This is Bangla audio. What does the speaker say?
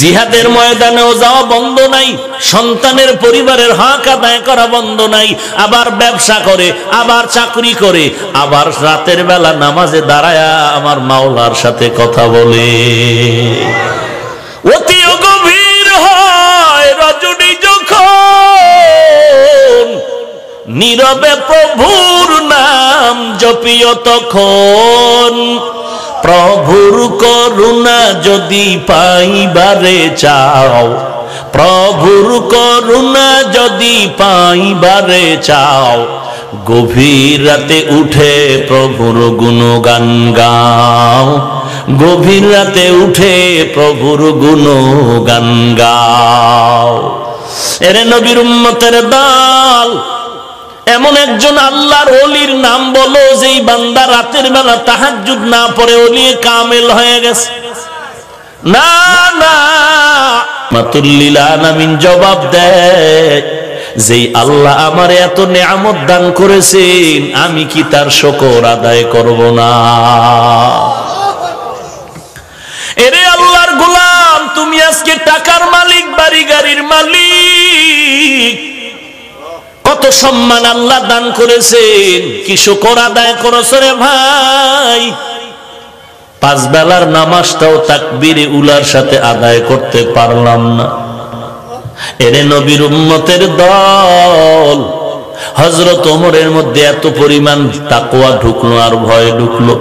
জিহাদের ময়দানেও যাওয়া বন্ধ নাই, সন্তানের পরিবারের হক আদায় করা বন্ধ নাই, আবার ব্যবসা করে, আবার চাকরি করে, আবার রাতের বেলা নামাজে দাঁড়ায়া আমার মাওলার সাথে কথা বলে। অতি গভীর হয় রজনী যখন নীরবে প্রভুর নাম জপিও তখন, প্রভুর করুণা যদি পাইবারে চাও, প্রভুর করুণা যদি পাইবারে চাও, গভীর রাতে উঠে প্রভুর গুণগান গাও, গভীর রাতে উঠে প্রভুর গুণগান গাও। এরে নবীর উম্মতের দল, এমন একজন আল্লাহর ওলির নাম বলো যেই বান্দা রাতের বেলা তাহাজ্জুদ না পড়ে ওলি কামেল হয়ে গেছে। না না, রাহমাতুল লিল আলামিন জবাব দেয়, যেই আল্লাহ আমার এত নেয়ামত দান করেছেন আমি কি তার শুকর আদায় করব না? এরে আল্লাহর গোলাম, তুমি আজকে টাকার মালিক, বাড়ি গাড়ির মালিক, কত সম্মান আল্লাহ দান করেছেন, কি শুকর আদায় করেছো রে ভাই? পাঁচ বেলার নামাজটাও তাকবীরে উলার সাথে আদায় করতে পারলাম না। এরে নবীর উম্মতের দল, হযরত ওমরের মধ্যে এত পরিমাণ তাকওয়া ঢুকলো আর ভয় ঢুকলো,